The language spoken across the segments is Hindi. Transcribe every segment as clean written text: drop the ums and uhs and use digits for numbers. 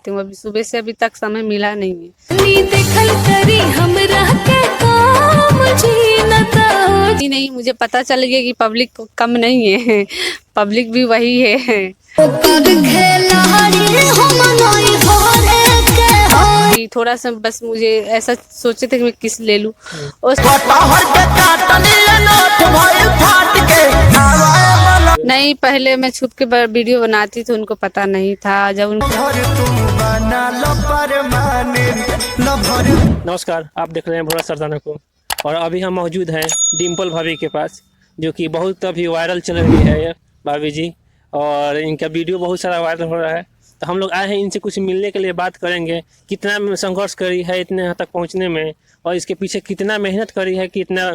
हूँ। अभी सुबह से अभी तक समय मिला नहीं है। नहीं, मुझे पता चल गया कि पब्लिक कम नहीं है, पब्लिक भी वही है। थोड़ा सा बस मुझे ऐसा सोचे थे कि मैं किस ले लूं। नहीं, पहले मैं छुप के वीडियो बनाती थी, उनको पता नहीं था। जब उनको नमस्कार, आप देख रहे हैं भोला सरदाना को, और अभी हम मौजूद हैं डिम्पल भाभी के पास, जो कि बहुत अभी वायरल चल रही है ये भाभी जी, और इनका वीडियो बहुत सारा वायरल हो रहा है। तो हम लोग आए हैं इनसे कुछ मिलने के लिए, बात करेंगे कितना संघर्ष करी है इतने यहाँ तक पहुँचने में, और इसके पीछे कितना मेहनत करी है कि इतना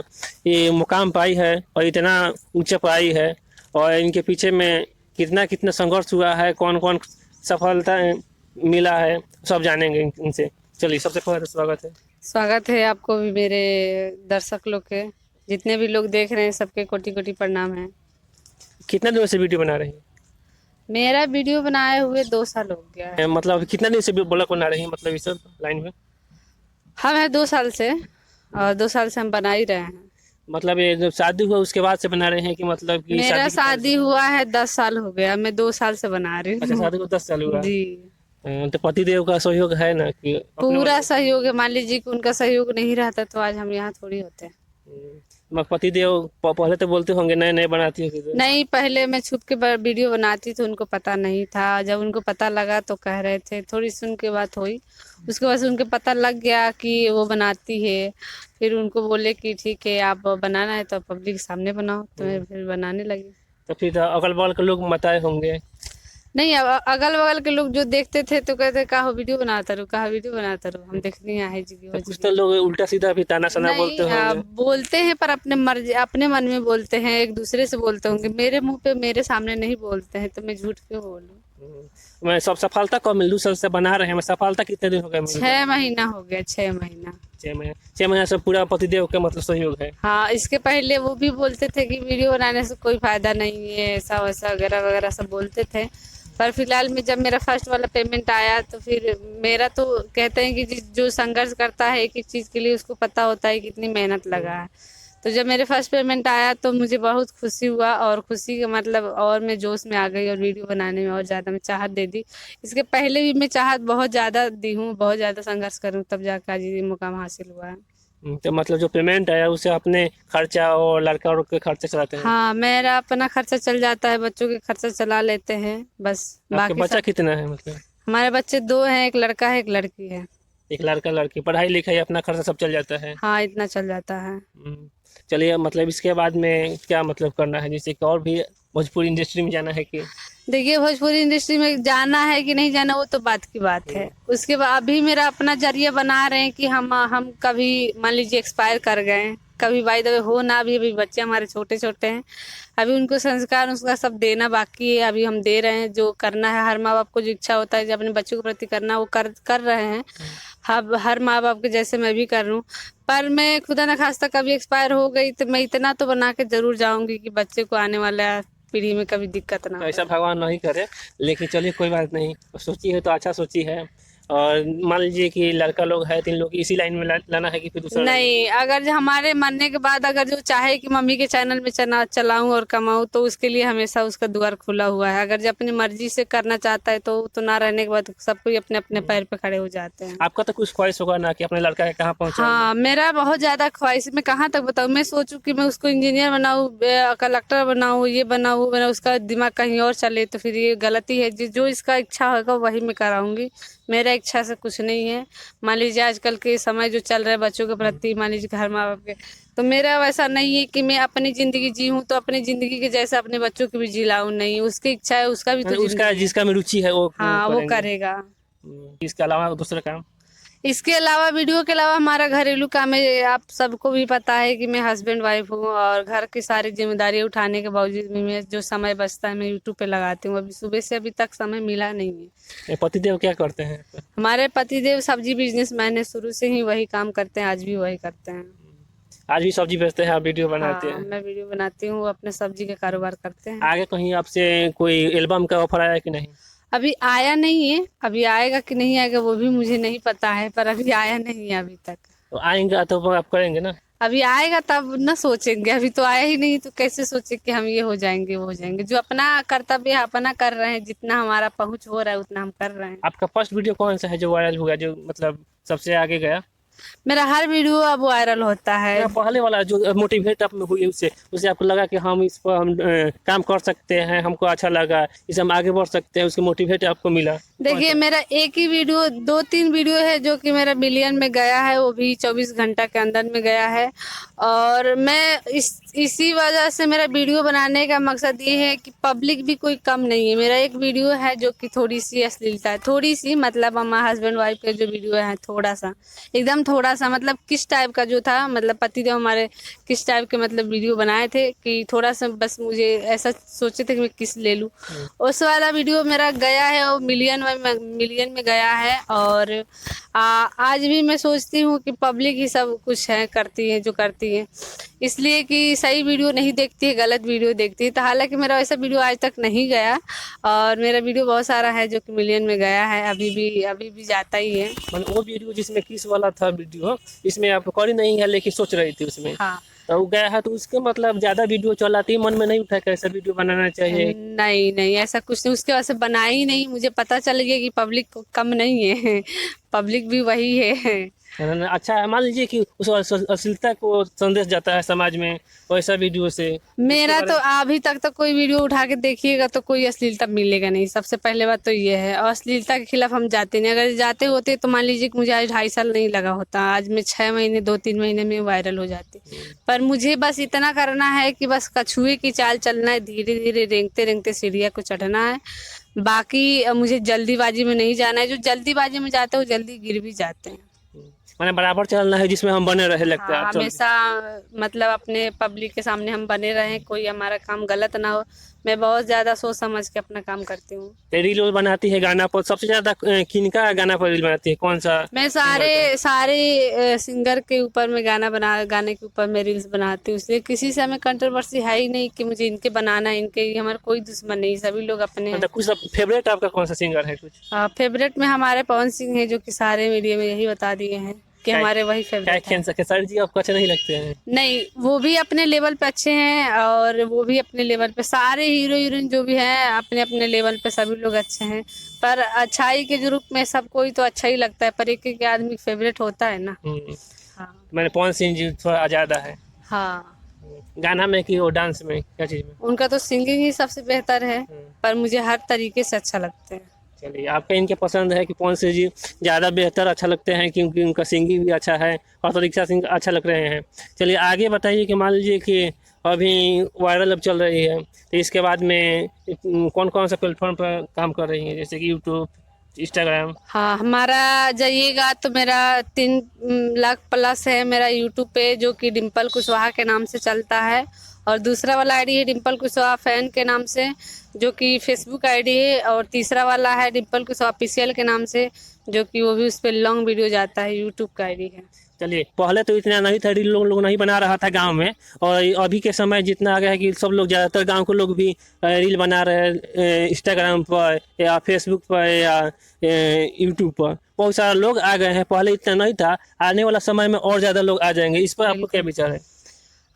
ये मुकाम पाई है और इतना ऊंचा पाई है, और इनके पीछे में कितना कितना संघर्ष हुआ है, कौन कौन सफलता मिला है, सब जानेंगे इनसे। चलिए, सबसे पहले स्वागत है आपको भी, मेरे दर्शक लोग के, जितने भी लोग देख रहे हैं सबके कोटि कोटि प्रणाम है। कितना दिन से वीडियो बना रही हैं? मेरा वीडियो बनाए हुए 2 साल हो गया है। मतलब कितना दिन से ब्लॉग बना रही हैं, मतलब इस लाइन में? हम है 2 साल से, और 2 साल से हम बना ही रहे हैं। मतलब ये जब शादी हुआ उसके बाद से बना रहे हैं कि मतलब कि मेरा शादी हुआ है 10 साल हो गया, मैं 2 साल से बना रही अच्छा, हूँ। शादी को 10 साल हुआ। जी, तो पतिदेव का सहयोग है ना कि पूरा सहयोग है। मान लीजिए कि उनका सहयोग नहीं रहता तो आज हम यहाँ थोड़ी होते हैं। पतिदेव पहले तो बोलते होंगे नए नए बनाती होगी तो। नहीं, पहले मैं छुप के वीडियो बनाती थी, उनको पता नहीं था। जब उनको पता लगा तो कह रहे थे, थोड़ी सुन के बात हुई, उसके बाद से उनको पता लग गया कि वो बनाती है। फिर उनको बोले कि ठीक है, आप बनाना है तो पब्लिक सामने बनाओ, तो मैं फिर बनाने लगी। तो फिर अगल बगल के लोग बताए होंगे? नहीं, अगल बगल के लोग जो देखते थे तो कहते कहा वीडियो बनाता रहो, कहा वीडियो बनाता रहो, हम देखने आए जी। तो कुछ तो लोग उल्टा सीधा भी ताना सना बोलते होंगे। बोलते हैं पर अपने मर्जी, अपने मन में बोलते हैं, एक दूसरे से बोलते होंगे। मेरे मुंह पे मेरे सामने नहीं बोलते हैं, तो मैं झूठ क्यों बोलूं। मैं सब सफलता कब मिलूं, सर से बना रहे हैं, मैं सफलता कितने दिन हो गए? 6 महीना हो गया, 6 महीना। 6 महीना से पूरा पतिदेव का मतलब सहयोग है। हाँ, इसके पहले वो भी बोलते थे कि वीडियो बनाने से कोई फायदा नहीं है, ऐसा वैसा वगैरह वगैरह सब बोलते थे। पर फिलहाल में जब मेरा फर्स्ट वाला पेमेंट आया तो फिर मेरा तो कहते हैं कि जो संघर्ष करता है एक एक चीज़ के लिए उसको पता होता है कितनी मेहनत लगा है। तो जब मेरे फर्स्ट पेमेंट आया तो मुझे बहुत खुशी हुआ, और खुशी का मतलब और मैं जोश में आ गई और वीडियो बनाने में और ज़्यादा मैं चाहत दे दी। इसके पहले भी मैं चाहत बहुत ज़्यादा दी हूँ, बहुत ज़्यादा संघर्ष करूँ, तब जाकर आज ये मुकाम हासिल हुआ है। तो मतलब जो पेमेंट आया उसे अपने खर्चा और लड़का और के खर्चे चलाते हैं? हाँ, मेरा अपना खर्चा चल जाता है, बच्चों के खर्चा चला लेते हैं बस। आपके बाकी बच्चा कितना है मतलब? हमारे बच्चे 2 हैं, एक लड़का है, एक लड़की है। एक लड़का लड़की, पढ़ाई लिखाई अपना खर्चा सब चल जाता है? हाँ, इतना चल जाता है। चलिए, मतलब इसके बाद में क्या मतलब करना है, जैसे कि और भी भोजपुरी इंडस्ट्री में जाना है कि? देखिए, भोजपुरी इंडस्ट्री में जाना है कि नहीं जाना वो तो बात की बात है। उसके बाद अभी मेरा अपना जरिया बना रहे हैं कि हम कभी मान लीजिए एक्सपायर कर गए, कभी बाय द वे हो ना, अभी बच्चे हमारे छोटे छोटे हैं, अभी उनको संस्कार उसका सब देना बाकी है। अभी हम दे रहे हैं, जो करना है हर माँ बाप को जो इच्छा होता है जो अपने बच्चों के प्रति करना वो कर रहे हैं। हर माँ बाप के जैसे मैं भी कर रहा हूँ। पर मैं खुदा न खास्ता कभी एक्सपायर हो गई तो मैं इतना तो बना के जरूर जाऊंगी कि बच्चे को आने वाला पीढ़ी में कभी दिक्कत ना हो। ऐसा भगवान नहीं करे, लेकिन चलिए कोई बात नहीं, सोची है तो अच्छा सोची है। और मान लीजिए कि लड़का लोग है 3 लोग, इसी लाइन में लाना है कि फिर दूसरा? नहीं, अगर जो हमारे मरने के बाद अगर जो चाहे कि मम्मी के चैनल में चलाऊं और कमाऊं तो उसके लिए हमेशा उसका द्वार खुला हुआ है। अगर जो अपनी मर्जी से करना चाहता है तो ना रहने के बाद सब कोई अपने अपने पैर पे खड़े हो जाते हैं। आपका तो कुछ ख्वाहिश होगा ना कि अपने लड़का के कहाँ पहुँचा? हाँ, मेरा बहुत ज्यादा ख्वाहिश, मैं कहाँ तक बताऊँ। मैं सोचूं कि मैं उसको इंजीनियर बनाऊं, कलेक्टर बनाऊं, ये बनाऊं वो बनाऊं, उसका दिमाग कहीं और चले तो फिर ये गलती है। जो इसका इच्छा होगा वही मैं कराऊंगी, मेरा इच्छा से कुछ नहीं है। मान लीजिए आजकल के समय जो चल रहा है बच्चों के प्रति, मान लीजिए हर माँ बाप के, तो मेरा वैसा नहीं है कि मैं अपनी जिंदगी जी हूँ तो अपनी जिंदगी के जैसा अपने बच्चों की भी जिलाऊं। नहीं, उसकी इच्छा है, उसका भी तो उसका जिंदगी है। जिसका में रुचि है वो हाँ, वो करेंगे। करेगा। इसके अलावा दूसरा काम? इसके अलावा वीडियो के अलावा हमारा घरेलू काम है। आप सबको भी पता है कि मैं हस्बैंड वाइफ हूँ, और घर की सारी जिम्मेदारी उठाने के बावजूद भी मैं जो समय बचता है मैं यूट्यूब पे लगाती हूँ। अभी सुबह से अभी तक समय मिला नहीं है। पतिदेव क्या करते हैं? हमारे पतिदेव सब्जी बिजनेसमैन है, शुरू से ही वही काम करते हैं, आज भी वही करते हैं। आज भी सब्जी बेचते हैं, आप वीडियो बनाते हाँ, हैं? मैं वीडियो बनाती हूँ, अपने सब्जी का कारोबार करते हैं। आगे कहीं आपसे कोई एल्बम का ऑफर आया कि नहीं? अभी आया नहीं है, अभी आएगा कि नहीं आएगा वो भी मुझे नहीं पता है, पर अभी आया नहीं है अभी तक। तो आएंगे तो वो आप करेंगे ना। अभी आएगा तब ना सोचेंगे, अभी तो आया ही नहीं तो कैसे सोचे कि हम ये हो जाएंगे वो हो जाएंगे। जो अपना कर्तव्य है अपना कर रहे हैं, जितना हमारा पहुंच हो रहा है उतना हम कर रहे हैं। आपका फर्स्ट वीडियो कौन सा है जो वायरल हुआ, जो मतलब सबसे आगे गया? मेरा हर वीडियो अब वायरल होता है। या पहले वाला जो मोटिवेट आप में हुई, उससे उससे आपको लगा कि हम इस पर हम काम कर सकते हैं, हमको अच्छा लगा, इसे हम आगे बढ़ सकते हैं, उसके मोटिवेट आपको मिला? देखिए मेरा एक ही वीडियो 2-3 वीडियो है जो कि मेरा मिलियन में गया है, वो भी 24 घंटा के अंदर में गया है। और मैं इसी वजह से मेरा वीडियो बनाने का मकसद ये है कि पब्लिक भी कोई कम नहीं है। मेरा एक वीडियो है जो कि थोड़ी सी अश्लीलता है, थोड़ी सी मतलब हमारा हस्बैंड वाइफ के जो वीडियो है थोड़ा सा, एकदम थोड़ा सा, मतलब किस टाइप का जो था, मतलब पतिदेव हमारे किस टाइप के मतलब वीडियो बनाए थे कि थोड़ा सा बस मुझे ऐसा सोचे थे कि मैं किस ले लूँ। उस वाला वीडियो मेरा गया है और मिलियन में गया है। और आज भी मैं सोचती हूँ कि पब्लिक ही सब कुछ है, करती है जो करती है, इसलिए कि सही वीडियो नहीं देखती है, गलत वीडियो देखती है। तो हालांकि मेरा वैसा वीडियो आज तक नहीं गया, और मेरा वीडियो बहुत सारा है जो कि मिलियन में गया है, अभी भी जाता ही है। मतलब वो वीडियो जिसमें किस वाला था वीडियो, इसमें आप करी नहीं है लेकिन सोच रही थी उसमें, हाँ। तो वो गया है, तो उसके मतलब ज्यादा वीडियो चलाती, मन में नहीं उठा कैसा वीडियो बनाना चाहिए? नहीं नहीं, ऐसा कुछ नहीं, उसके वजह से बनाया ही नहीं। मुझे पता चल गया कि पब्लिक कम नहीं है, पब्लिक भी वही है। अच्छा है, मान लीजिए कि उस अश्लीलता को संदेश जाता है समाज में वैसा वीडियो से। मेरा तो अभी तक तो कोई वीडियो उठा के देखिएगा तो कोई अश्लीलता मिलेगा नहीं। सबसे पहले बात तो ये है, और अश्लीलता के खिलाफ हम जाते नहीं। अगर जाते होते तो मान लीजिए कि मुझे आज 2.5 साल नहीं लगा होता, आज मैं 6 महीने 2-3 महीने में वायरल हो जाती। पर मुझे बस इतना करना है कि बस कछुए की चाल चलना है, धीरे धीरे रेंगते रेंगते सीढ़ियाँ को चढ़ना है। बाकी मुझे जल्दीबाजी में नहीं जाना है, जो जल्दीबाजी में जाते हैं वो जल्दी गिर भी जाते हैं। मैंने बराबर चलना है जिसमें हम बने रहे, लगता है हमेशा मतलब अपने पब्लिक के सामने हम बने रहें, कोई हमारा काम गलत ना हो। मैं बहुत ज़्यादा सोच समझ के अपना काम करती हूँ। रील बनाती है गाना पर, सबसे ज्यादा किनका गाना पर रील बनाती है, कौन सा? मैं सारे सिंगर के ऊपर मैं गाने के ऊपर मैं रील्स बनाती हूँ, इसलिए किसी से हमें कंट्रोवर्सी है ही नहीं कि मुझे इनके बनाना है, इनके हमारा कोई दुश्मन नहीं, सभी लोग अपने हैं। मतलब कुछ फेवरेट आपका कौन सा सिंगर है कुछ? फेवरेट में हमारे पवन सिंह है, जो कि सारे मीडिया में यही बता दिए हैं कि हमारे वही फेवरेट है। खेसारी जी आपको अच्छे नहीं लगते हैं? नहीं, वो भी अपने लेवल पे अच्छे हैं, और वो भी अपने लेवल पे, सारे हीरो हीरोइन जो भी हैं अपने अपने लेवल पे सभी लोग अच्छे हैं। पर अच्छाई के रूप में सब कोई तो अच्छा ही लगता है, पर एक एक आदमी फेवरेट होता है ना। हाँ। मैंने पवन सिंह जी थोड़ा ज्यादा है। हाँ, गाना में कि वो डांस में, क्या चीज में? उनका तो सिंगिंग ही सबसे बेहतर है, पर मुझे हर तरीके से अच्छा लगते हैं। चलिए, आपका इनके पसंद है कि पवन सिंह जी ज़्यादा बेहतर अच्छा लगते हैं क्योंकि उनका सिंगिंग भी अच्छा है और तरीका सिंग अच्छा लग रहे हैं। चलिए आगे बताइए कि मान लीजिए कि अभी वायरल अब चल रही है, तो इसके बाद में कौन कौन सा प्लेटफॉर्म पर काम कर रही हैं, जैसे कि यूट्यूब, इंस्टाग्राम? हाँ, हमारा जाइएगा तो मेरा 3 लाख प्लस है मेरा यूट्यूब पे, जो कि डिम्पल कुशवाहा के नाम से चलता है। और दूसरा वाला आईडी है डिम्पल कुशवाहा फैन के नाम से, जो कि फेसबुक आईडी है। और तीसरा वाला है डिम्पल कुशवाहा ऑफिशियल के नाम से, जो कि वो भी उस पर लॉन्ग वीडियो जाता है, यूट्यूब का आईडी है। चलिए, पहले तो इतना नहीं था, रील लोग नहीं बना रहा था गांव में, और अभी के समय जितना आ गया है कि सब लोग, ज़्यादातर गांव के लोग भी रील बना रहे हैं इंस्टाग्राम पर या फेसबुक पर या यूट्यूब पर। बहुत सारे लोग आ गए हैं, पहले इतना नहीं था। आने वाला समय में और ज़्यादा लोग आ जाएंगे, इस पर आपको क्या विचार है?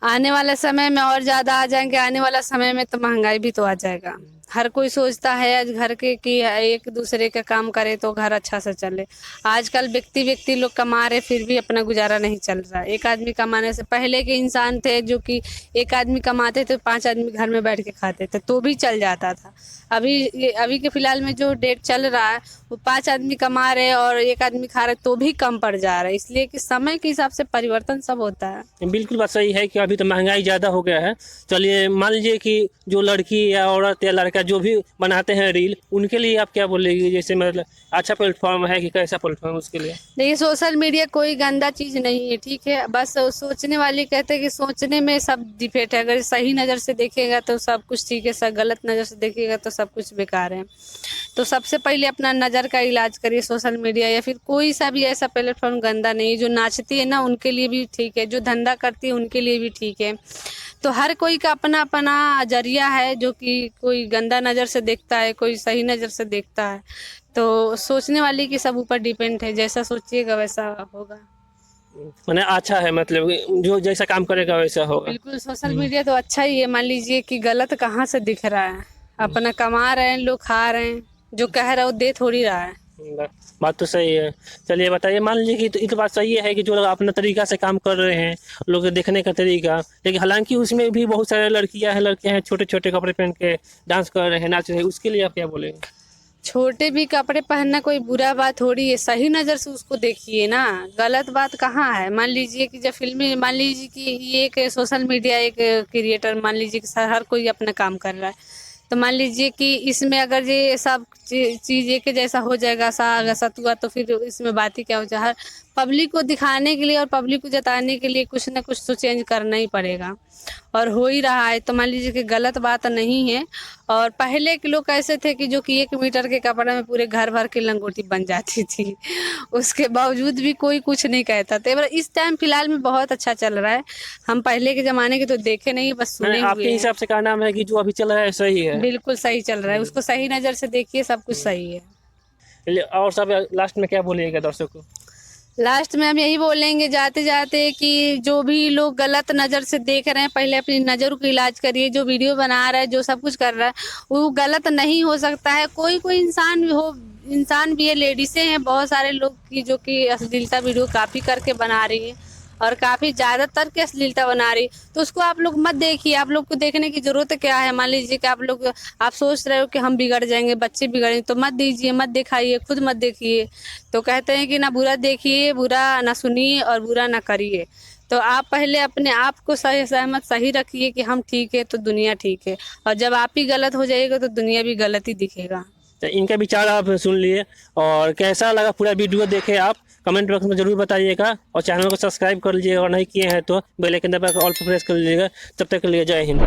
आने वाले समय में और ज़्यादा आ जाएंगे। आने वाला समय में तो महंगाई भी तो आ जाएगा। हर कोई सोचता है आज घर के कि एक दूसरे का काम करे तो घर अच्छा से चले। आजकल व्यक्ति लोग कमा रहे, फिर भी अपना गुजारा नहीं चल रहा। एक आदमी कमाने से, पहले के इंसान थे जो कि एक आदमी कमाते थे, 5 आदमी घर में बैठ के खाते थे तो भी चल जाता था। अभी के फिलहाल में जो डेट चल रहा है वो 5 आदमी कमा रहे और एक आदमी खा रहे तो भी कम पड़ जा रहा है, इसलिए कि समय के हिसाब से परिवर्तन सब होता है। बिल्कुल बात सही है कि अभी तो महंगाई ज़्यादा हो गया है। चलिए, मान लीजिए कि जो लड़की या औरत या लड़का जो भी बनाते हैं रील, उनके लिए आप क्या बोलेंगे? जैसे मतलब अच्छा प्लेटफॉर्म है कि कैसा प्लेटफॉर्म उसके लिए? देखिए, सोशल मीडिया कोई गंदा चीज़ नहीं है, ठीक है। बस सोचने वाले कहते हैं कि सोचने में सब डिफेक्ट है। अगर सही नज़र से देखेगा तो सब कुछ ठीक है, सब गलत नज़र से देखेगा तो सब कुछ बेकार है। तो सबसे पहले अपना नज़र का इलाज करिए। सोशल मीडिया या फिर कोई सा भी ऐसा प्लेटफॉर्म गंदा नहीं है। जो नाचती है ना उनके लिए भी ठीक है, जो धंधा करती है उनके लिए भी ठीक है। तो हर कोई का अपना अपना जरिया है, जो कि कोई गंदा नज़र से देखता है, कोई सही नज़र से देखता है। तो सोचने वाली की सब ऊपर डिपेंड है, जैसा सोचिएगा वैसा होगा। मैंने अच्छा है, मतलब जो जैसा काम करेगा वैसा होगा। बिल्कुल, सोशल मीडिया तो अच्छा ही है। मान लीजिए कि गलत कहाँ से दिख रहा है, अपना कमा रहे हैं लोग, खा रहे हैं, जो कह रहा है वो दे थोड़ी रहा है। बात तो सही है। चलिए बताइए, मान लीजिए कि तो ये तो बात सही है कि जो लोग अपना तरीका से काम कर रहे हैं, लोग के देखने का तरीका, लेकिन हालांकि उसमें भी बहुत सारे लड़कियां हैं छोटे छोटे कपड़े पहन के डांस कर रहे हैं, नाच रहे हैं, उसके लिए आप क्या बोलेंगे? छोटे भी कपड़े पहनना कोई बुरा बात थोड़ी है, सही नज़र से उसको देखिए ना, गलत बात कहाँ है। मान लीजिए कि जब फिल्में, मान लीजिए कि ये एक सोशल मीडिया एक क्रिएटर, मान लीजिए कि हर कोई अपना काम कर रहा है, तो मान लीजिए कि इसमें अगर ये सब चीज़ एक जैसा हो जाएगा, साग सतुआ, तो फिर इसमें बात ही क्या हो जाए। हर पब्लिक को दिखाने के लिए और पब्लिक को जताने के लिए कुछ ना कुछ तो चेंज करना ही पड़ेगा, और हो ही रहा है। तो मान लीजिए कि गलत बात नहीं है। और पहले के लोग कैसे थे कि जो कि 1 मीटर के कपड़े में पूरे घर भर की लंगोटी बन जाती थी, उसके बावजूद भी कोई कुछ नहीं कहता था। पर इस टाइम फिलहाल में बहुत अच्छा चल रहा है। हम पहले के ज़माने के तो देखे नहीं, बस सुने मैंने हुए आपके हैं। हिसाब से क्या नाम है कि जो अभी चल रहा है सही है? बिल्कुल सही चल रहा है, उसको सही नज़र से देखिए, सब कुछ सही है। चलिए, और सब लास्ट में क्या बोलिएगा दर्शकों को? लास्ट में हम यही बोलेंगे जाते जाते कि जो भी लोग गलत नज़र से देख रहे हैं, पहले अपनी नज़रों का इलाज करिए। जो वीडियो बना रहा है, जो सब कुछ कर रहा है, वो गलत नहीं हो सकता है। कोई कोई इंसान भी हो, इंसान भी है, लेडीसें हैं बहुत सारे लोग की जो कि अश्लीलता वीडियो काफ़ी करके बना रही हैं, और काफ़ी ज़्यादातर की अश्लीलता बना रही। तो उसको आप लोग मत देखिए, आप लोग को देखने की ज़रूरत क्या है। मान लीजिए कि आप लोग, आप सोच रहे हो कि हम बिगड़ जाएंगे, बच्चे बिगड़ेंगे, तो मत दीजिए, मत दिखाइए, खुद मत देखिए। तो कहते हैं कि ना बुरा देखिए, बुरा ना सुनिए, और बुरा ना करिए। तो आप पहले अपने आप को सही सहमत सही रखिए कि हम ठीक है तो दुनिया ठीक है, और जब आप ही गलत हो जाइएगा तो दुनिया भी गलत ही दिखेगा। तो इनका विचार आप सुन लिए, और कैसा लगा पूरा वीडियो देखे आप कमेंट बॉक्स में ज़रूर बताइएगा, और चैनल को सब्सक्राइब कर लीजिएगा, और नहीं किए हैं तो बेल आइकन दबा के ऑल पर प्रेस कर लीजिएगा। तब तक के लिए जय हिंद।